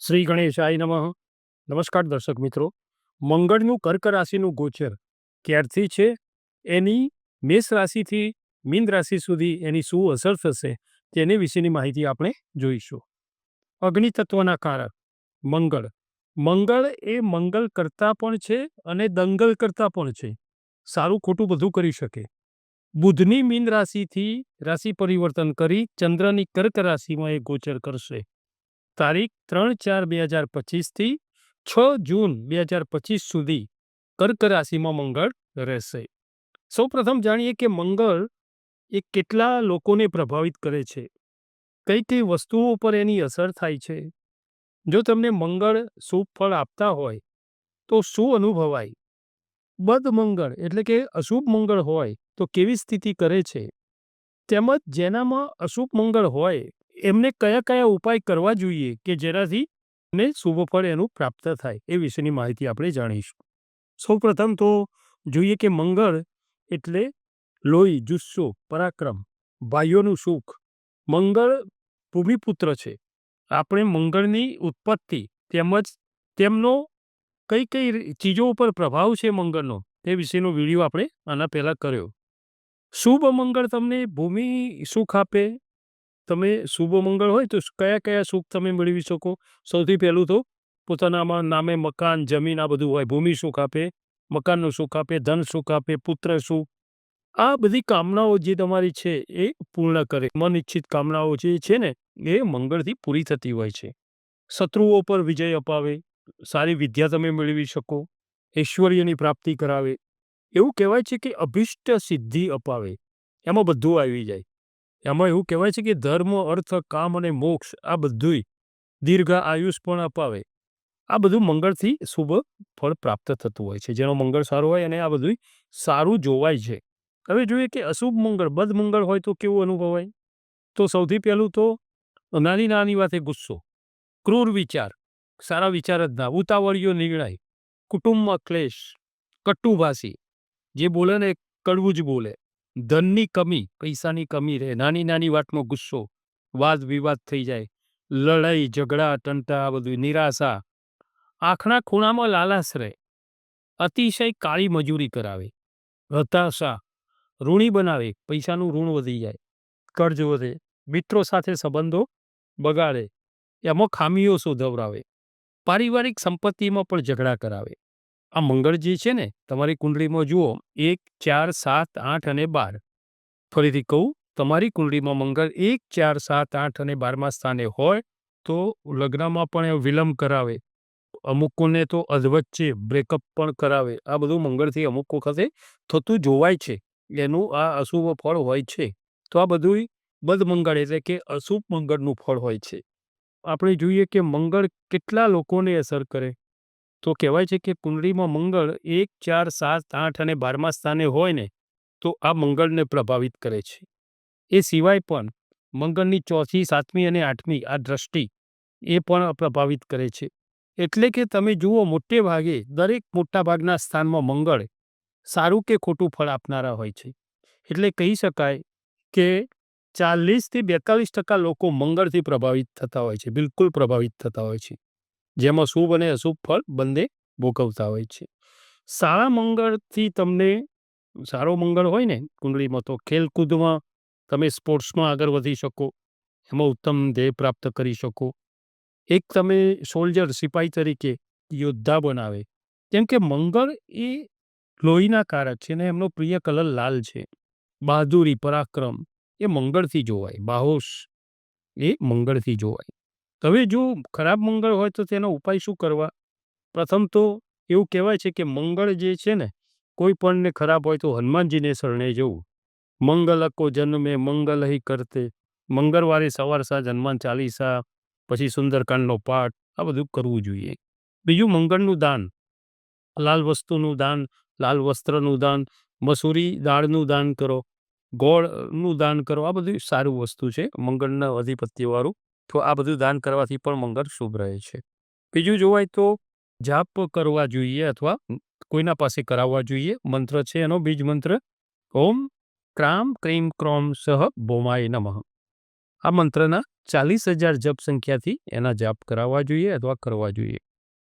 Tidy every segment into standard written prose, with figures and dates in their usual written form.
શ્રી ગણેશાય નમઃ. નમસ્કાર દર્શક મિત્રો. મંગળનું કર્ક રાશિનું ગોચર ક્યારથી છે, એની મેષ રાશિથી મીન રાશિ સુધી એની શું અસર થશે તેની વિશેની માહિતી આપણે જોઈશું. અગ્નિ તત્વના કારક મંગળ. મંગળ એ મંગલ કરતા પણ છે અને દંગલ કરતા પણ છે. સારું ખોટું બધું કરી શકે. બુધની મીન રાશિથી રાશિ પરિવર્તન કરી ચંદ્રની કર્ક રાશિમાં એ ગોચર કરશે. તારીખ 3/4/2025 થી 6 જૂન 2025 સુધી કર્ક રાશિમાં મંગળ રહેશે. સૌપ્રથમ જાણીએ કે મંગળ એ કેટલા લોકોને પ્રભાવિત કરે છે, કઈ કઈ વસ્તુઓ પર એની અસર થાય છે. જો તમને મંગળ શુભ ફળ આપતા હોય તો શું અનુભવાય, બદ મંગળ એટલે કે અશુભ મંગળ હોય તો કેવી સ્થિતિ કરે છે, તેમજ જેનામાં અશુભ મંગળ હોય એમને કયા કયા ઉપાય કરવા જોઈએ કે જેનાથી ને શુભ ફળ એનું પ્રાપ્ત થાય, એ વિશેની માહિતી આપણે જાણીશું. સૌપ્રથમ તો જોઈએ કે મંગળ એટલે લોહી, જુસ્સો, પરાક્રમ, ભાઈઓનું સુખ. મંગળ ભૂમિપુત્ર છે. આપણે મંગળની ઉત્પત્તિ તેમજ તેમનો કઈ કઈ ચીજો ઉપર પ્રભાવ છે મંગળનો તે વિશેનો વિડીયો આપણે આના પહેલા કર્યો. શુભ મંગળ તમને ભૂમિ સુખ આપે. તમે શુભ મંગળ હોય તો કયા કયા સુખ તમે મેળવી શકો? સૌથી પહેલું તો પોતાના નામે મકાન, જમીન આ બધું હોય. ભૂમિ સુખ આપે, મકાનનું સુખ આપે, ધન સુખ આપે, પુત્ર સુખ. આ બધી કામનાઓ જે તમારી છે એ પૂર્ણ કરે. મન ઈચ્છિત કામનાઓ જે છે ને એ મંગળથી પૂરી થતી હોય છે. શત્રુઓ પર વિજય અપાવે, સારી વિદ્યા તમે મેળવી શકો, ઐશ્વર્યની પ્રાપ્તિ કરાવે. એવું કહેવાય છે કે અભિષ્ટ સિદ્ધિ અપાવે. એમાં બધું આવી જાય. એમાં એવું કહેવાય છે કે ધર્મ, અર્થ, કામ અને મોક્ષ આ બધું દીર્ઘ આયુષ પણ અપાવે. આ બધું મંગળથી શુભ ફળ પ્રાપ્ત થતું હોય છે. જેનો મંગળ સારો હોય અને આ બધું સારું જોવાય છે. હવે જોઈએ કે અશુભ મંગળ, બદ મંગળ હોય તો કેવું અનુભવાય? તો સૌથી પહેલું તો નાની નાની વાતે ગુસ્સો, ક્રૂર વિચાર, સારા વિચાર જ ના, ઉતાવળિયો નિર્ણય, કુટુંબમાં ક્લેશ, કટુભાષી, જે બોલે ને કડવું જ બોલે, ધનની કમી, પૈસાની કમી રહે, નાની નાની વાતનો ગુસ્સો, વાદ વિવાદ થઈ જાય, લડાઈ ઝઘડા ટંટા, આ બધું, નિરાશા, આંખના ખૂણામાં લાલાશ રહે, અતિશય કાળી મજૂરી કરાવે, હતાશા, ઋણી બનાવે, પૈસાનું ઋણ વધી જાય, કર્જ વધે, મિત્રો સાથે સંબંધો બગાડે, એમાં ખામીઓ શોધવરાવે, પારિવારિક સંપત્તિમાં પણ ઝઘડા કરાવે. આ મંગળ જે છે ને તમારી કુંડળીમાં જુઓ 1, 4, 7, 8 અને 12. ફરીથી કહું, તમારી કુંડળીમાં મંગળ 1, 4, 7, 8 અને 12મા સ્થાને હોય તો લગ્નમાં પણ વિલંબ કરાવે. અમુકોને તો અધવચ્ચે બ્રેકઅપ પણ કરાવે. આ બધું મંગળથી અમુક વખતે થતું જોવાય છે. એનું આ અશુભ ફળ હોય છે. તો આ બધું બદ મંગળ એટલે કે અશુભ મંગળનું ફળ હોય છે. આપણે જોઈએ કે મંગળ કેટલા લોકોને અસર કરે. તો કહેવાય છે કે કુંડળીમાં મંગળ 1, 4, 7, 8 અને 12મા સ્થાને હોય ને તો આ મંગળને પ્રભાવિત કરે છે. એ સિવાય પણ મંગળની 4મી, 7મી અને 8મી આ દ્રષ્ટિ એ પણ પ્રભાવિત કરે છે. એટલે કે તમે જુઓ મોટે ભાગે દરેક મોટા ભાગના સ્થાનમાં મંગળ સારું કે ખોટું ફળ આપનારા હોય છે. એટલે કહી શકાય કે 40 થી 42% લોકો મંગળથી પ્રભાવિત થતા હોય છે, બિલકુલ પ્રભાવિત થતા હોય છે. જેમાં શુભ અને અશુભ ફળ બંને ભોગવતા હોય છે. સારા મંગળથી તમને સારો મંગળ હોય ને કુંડળીમાં તો ખેલકૂદમાં તમે સ્પોર્ટ્સમાં આગળ વધી શકો, એમાં ઉત્તમ ધ્યેય પ્રાપ્ત કરી શકો. એક તમે સોલ્જર, સિપાહી તરીકે યોદ્ધા બનાવે. કેમ કે મંગળ એ લોહીના કારક છે ને એમનો પ્રિય કલર લાલ છે. બહાદુરી, પરાક્રમ એ મંગળથી જોવાય. બાહોશ એ મંગળથી જોવાય. હવે જો ખરાબ મંગળ હોય તો તેનો ઉપાય શું કરવા? પ્રથમ તો એવું કહેવાય છે કે મંગળ જે છે ને કોઈ પણને ખરાબ હોય તો હનુમાનજીને શરણે જવું. મંગલ કો જન્મે મંગલ હી કરતે. મંગળવારે સવાર સાંજ હનુમાન ચાલીસા, પછી સુંદરકાંડનો પાઠ આ બધું કરવું જોઈએ. બીજું મંગળનું દાન, લાલ વસ્તુનું દાન, લાલ વસ્ત્રનું દાન, મસૂરી દાળનું દાન કરો, ગોળનું દાન કરો. આ બધું સારું વસ્તુ છે મંગળના અધિપત્યવાળું. તો આ બધું દાન કરવાથી પણ મંગળ શુભ રહે છે. બીજું જોવાય તો જાપ કરવા જોઈએ અથવા કોઈના પાસે કરાવવા જોઈએ. મંત્ર છે એનો બીજ મંત્ર ઓમ ક્રામ ક્રીમ ક્રોમ સહ ભૌમાય નમઃ. આ મંત્રના 40,000 જપ સંખ્યાથી એના જાપ કરાવવા જોઈએ અથવા કરવા જોઈએ.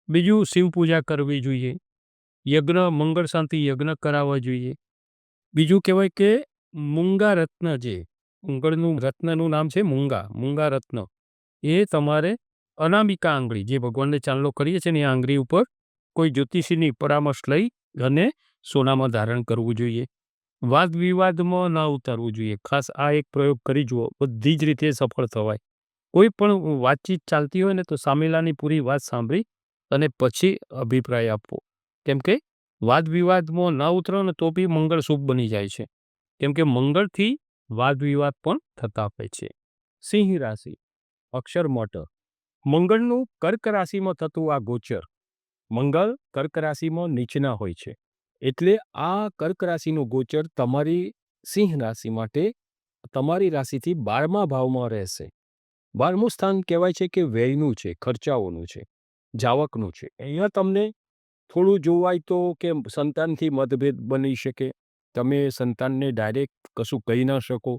બીજું શિવ પૂજા કરવી જોઈએ. યજ્ઞ મંગળ શાંતિ યજ્ઞ કરાવવા જોઈએ. બીજું કહેવાય કે મૂંગા રત્ન જે મંગળનું રત્નનું નામ છે મૂંગા રત્ન એ તમારે અનામિકા આંગળી જે ભગવાનને ચાંદલો કરીએ છીએ ને એ આંગળી ઉપર કોઈ જ્યોતિષીની પરામર્શ લઈ અને સોનામાં ધારણ કરવું જોઈએ. વાદ વિવાદમાં ન ઉતારવું જોઈએ. ખાસ આ એક પ્રયોગ કરી જુઓ, બધી જ રીતે સફળ થવાય. કોઈ પણ વાતચીત ચાલતી હોય ને તો સામેલાની પૂરી વાત સાંભળી અને પછી અભિપ્રાય આપવો. કેમ કે વાદ વિવાદમાં ના ઉતરો ને તો બી મંગળ શુભ બની જાય છે. કેમ કે મંગળથી વાદ વિવાદ પણ થતા હોય છે. સિંહ રાશિ અક્ષર મટ મંગળનું કર્ક રાશિમાં થતું આ ગોચર, મંગળ કર્ક રાશિમાં નીચના હોય છે. એટલે આ કર્ક રાશિનું ગોચર તમારી સિંહ રાશિ માટે તમારી રાશિથી 12મા ભાવમાં રહેશે. 12મું સ્થાન કહેવાય છે કે વ્યયનું છે, ખર્ચાઓનું છે, જાવકનું છે. અહીંયા તમને થોડું જોવાય તો કે સંતાનથી મતભેદ બની શકે. તમે સંતાનને ડાયરેક્ટ કશું કહી ન શકો.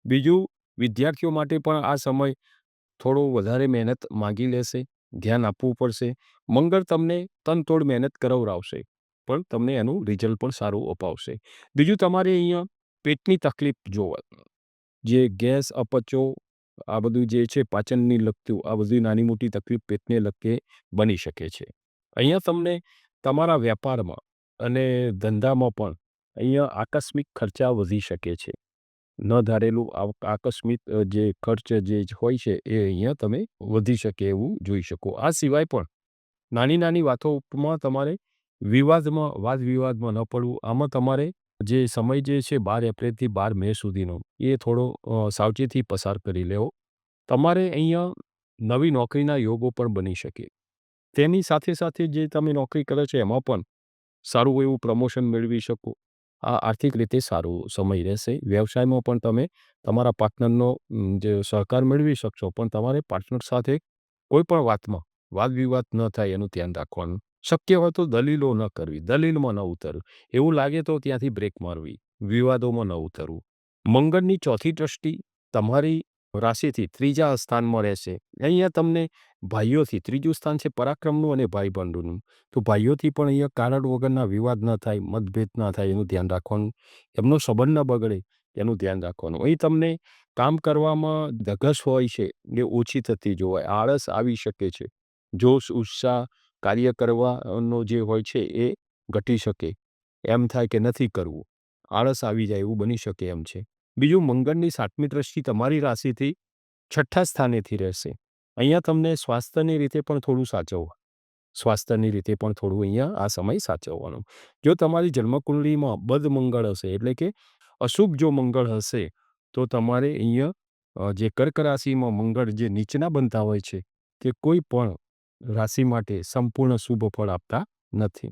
બીજું, વિદ્યાર્થીઓ માટે પણ આ સમય થોડો વધારે મહેનત માગી લેશે, ધ્યાન આપવું પડશે. મંગળ તમને તનતોડ મહેનત કરાવરાવશે, પણ તમને એનું રિઝલ્ટ પણ સારું અપાવશે. બીજું, તમારે અહીંયા પેટની તકલીફ જોવા, જે ગેસ, અપચો, આ બધું જે છે પાચનની લગતું, આ બધી નાની મોટી તકલીફ પેટને લગતે બની શકે છે. અહીંયા તમને તમારા વેપારમાં અને ધંધામાં પણ અહીંયા આકસ્મિક ખર્ચા વધી શકે છે. ન ધારેલું આકસ્મિક જે ખર્ચ જે હોય છે એ અહીંયા તમે વધી શકે એવું જોઈ શકો. આ સિવાય પણ નાની નાની વાતોમાં તમારે વાદ વિવાદમાં ન પડવું. આમાં તમારે જે સમય જે છે 12 એપ્રિલથી 12 મે સુધીનો એ થોડો સાવચેતી પસાર કરી લેવો. તમારે અહીંયા નવી નોકરીના યોગો પણ બની શકે. તેની સાથે સાથે જે તમે નોકરી કરો છો એમાં પણ સારું એવું પ્રમોશન મેળવી શકો. આ આર્થિક રીતે સારો સમય રહેશે. વ્યવસાયમાં પણ તમે તમારા પાર્ટનરનો જે સહકાર મેળવી શકશો, પણ તમારે પાર્ટનર સાથે કોઈ પણ વાતમાં વાદ વિવાદ ન થાય એનું ધ્યાન રાખવાનું. શક્ય હોય તો દલીલો ન કરવી, દલીલમાં ન ઉતરવું. એવું લાગે તો ત્યાંથી બ્રેક મારવી, વિવાદોમાં ન ઉતરવું. મંગળની ચોથી દ્રષ્ટિ તમારી રાશિથી 3જા સ્થાનમાં રહેશે. અહીંયા તમને ભાઈઓથી, 3જું સ્થાન છે પરાક્રમનું અને ભાઈ બંધુનું, તો ભાઈઓથી પણ અહીંયા કારણ વગરના વિવાદ ન થાય, મતભેદ ના થાય એનું ધ્યાન રાખવાનું. એમનો સંબંધ ન બગડે એનું ધ્યાન રાખવાનું. અહીં તમને કામ કરવામાં ધગશ હોય છે એ ઓછી થતી જોવાય, આળસ આવી શકે છે. જોશ, ઉત્સાહ, કાર્ય કરવાનો જે હોય છે એ ઘટી શકે. એમ થાય કે નથી કરવું, આળસ આવી જાય એવું બની શકે એમ છે. બીજું, મંગળની 7મી દ્રષ્ટિ તમારી રાશિથી 6ઠ્ઠા સ્થાનેથી રહેશે. અહીંયા તમને સ્વાસ્થ્યની રીતે પણ થોડું સાચવવા, સ્વાસ્થ્યની રીતે પણ થોડું અહીંયા આ સમય સાચવવાનું. જો તમારી જન્મકુંડળીમાં બદ મંગળ હશે, એટલે કે અશુભ જો મંગળ હશે, તો તમારે અહીંયા જે કર્ક રાશિમાં મંગળ જે નીચના બનતા હોય છે તે કોઈ પણ રાશિ માટે સંપૂર્ણ શુભ ફળ આપતા નથી.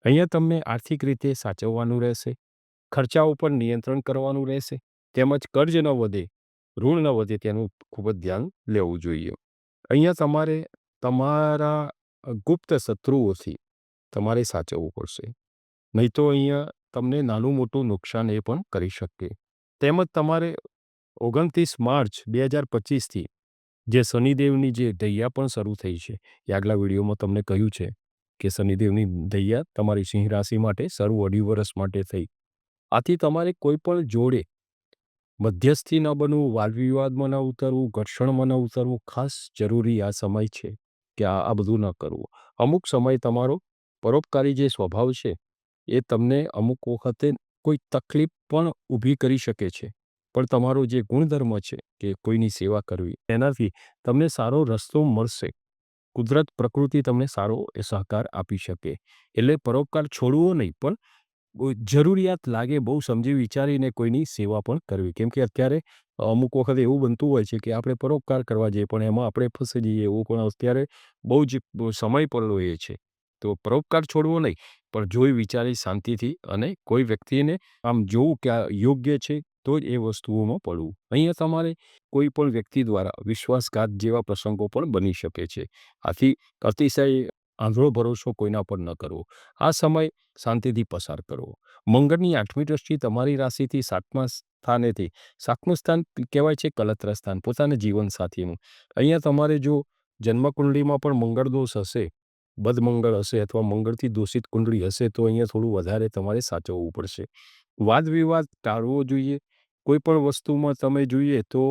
અહીંયા તમને આર્થિક રીતે સાચવવાનું રહેશે, ખર્ચાઓ પર નિયંત્રણ કરવાનું રહેશે, તેમજ કર્જ ન વધે, ઋણ ન વધે તેનું ખૂબ જ ધ્યાન લેવું જોઈએ. અહીંયા તમારે તમારા ગુપ્ત શત્રુઓથી તમારે સાચવવું પડશે, નહીં તો અહીંયા તમને નાનું મોટું નુકસાન એ પણ કરી શકે. તેમજ તમારે 29 માર્ચ 2025થી જે શનિદેવની જે દૈયા પણ શરૂ થઈ છે, એ આગલા વિડીયોમાં તમને કહ્યું છે કે શનિદેવની દૈયા તમારી સિંહ રાશિ માટે શરૂ 2.5 વર્ષ માટે થઈ. આથી તમારે કોઈ પણ જોડે મધ્યસ્થી ન બનવું, વાદ વિવાદમાં ન ઉતરવું, ઘર્ષણમાં ન ઉતરવું ખાસ જરૂરી આ સમય છે કે આ બધું ન કરવું. અમુક સમય તમારો પરોપકારી જે સ્વભાવ છે એ તમને અમુક વખતે કોઈ તકલીફ પણ ઊભી કરી શકે છે, પણ તમારો જે ગુણધર્મ છે કે કોઈની સેવા કરવી, એનાથી તમને સારો રસ્તો મળશે. કુદરત, પ્રકૃતિ તમને સારો એ સહકાર આપી શકે. એટલે પરોપકાર છોડવો નહીં, પણ જરૂરિયાત લાગે બહુ સમજી વિચારીને કોઈની સેવા પણ કરવી. કેમ કે અત્યારે અમુક વખત એવું બનતું હોય છે કે આપણે પરોપકાર કરવા જઈએ પણ એમાં આપણે ફસી જઈએ, એવું પણ અત્યારે બહુ જ સમય પડેલો એ છે. તો પરોપકાર છોડવો નહીં, પણ જોઈ વિચારી શાંતિથી અને કોઈ વ્યક્તિને આમ જોવું કે આ યોગ્ય છે તો જ એ વસ્તુઓમાં પડવું. અહીંયા તમારે કોઈ પણ વ્યક્તિ દ્વારા વિશ્વાસઘાત જેવા પ્રસંગો પણ બની શકે છે. આથી અતિશય આંધળો ભરોસો કોઈના પર ન કરવો. આ સમય શાંતિથી પસાર કરવો. મંગળની 8મી દ્રષ્ટિ તમારી રાશિથી 7મા સ્થાનેથી 7મું સ્થાન કહેવાય છે કલત્ર સ્થાન, પોતાના જીવનસાથીનું. અહીંયા તમારે જો જન્મકુંડળીમાં પણ મંગળ દોષ હશે, બદમંગળ હશે અથવા મંગળથી દોષિત કુંડળી હશે તો અહીંયા થોડું વધારે તમારે સાચવવું પડશે. વાદ વિવાદ ટાળવો જોઈએ. કોઈ પણ વસ્તુમાં તમે જોઈએ તો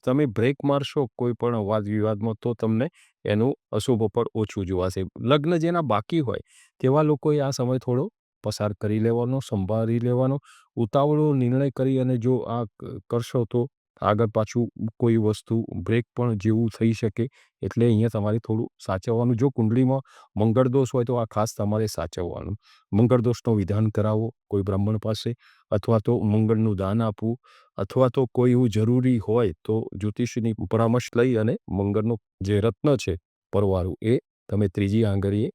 તમે બ્રેક મારશો કોઈ પણ વાદ વિવાદમાં તો તમને એનું અશુભ ફળ ઓછું જોવાશે. લગ્ન જેના બાકી હોય તેવા લોકોએ આ સમય થોડો પસાર કરી લેવાનો, સંભાળી લેવાનો. ઉતાવળો નિર્ણય કરી અને જો આ કરશો તો આગળ પાછું કોઈ વસ્તુ બ્રેક પણ જેવું થઈ શકે. એટલે અહીંયા તમારે થોડું સાચવવાનું. જો કુંડળીમાં મંગળ દોષ હોય તો આ ખાસ તમારે સાચવવાનું. મંગળ દોષનું વિધાન કરાવો કોઈ બ્રાહ્મણ પાસે, અથવા તો મંગળનું દાન આપવું, અથવા તો કોઈ એવું જરૂરી હોય તો જ્યોતિષીની પરામર્શ લઈ અને મંગળનું જે રત્ન છે પરવારું એ તમે ત્રીજી આંગળીએ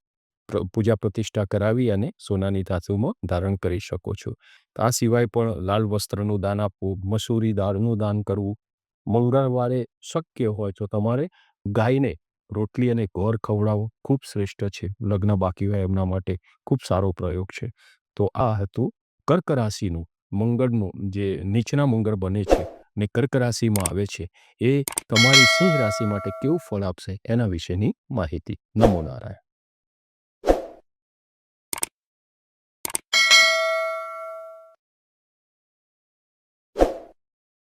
પૂજા પ્રતિષ્ઠા કરાવી અને સોનાની ધાતુમાં ધારણ કરી શકો છો. આ સિવાય પણ લાલ વસ્ત્રનું દાન આપવું, મસૂરી દાળનું દાન કરવું. મંગળવારે શક્ય હોય તો તમારે ગાયને રોટલી અને ગોળ ખવડાવો. ખૂબ શ્રેષ્ઠ છે. લગ્ન બાકી હોય એમના માટે ખૂબ સારો પ્રયોગ છે. તો આ હતું કર્ક રાશિનું મંગળનું જે નીચના મંગળ બને છે ને કર્ક રાશિમાં આવે છે એ તમારી સિંહ રાશિ માટે કેવું ફળ આપશે એના વિશેની માહિતી. નમો નારાયણ.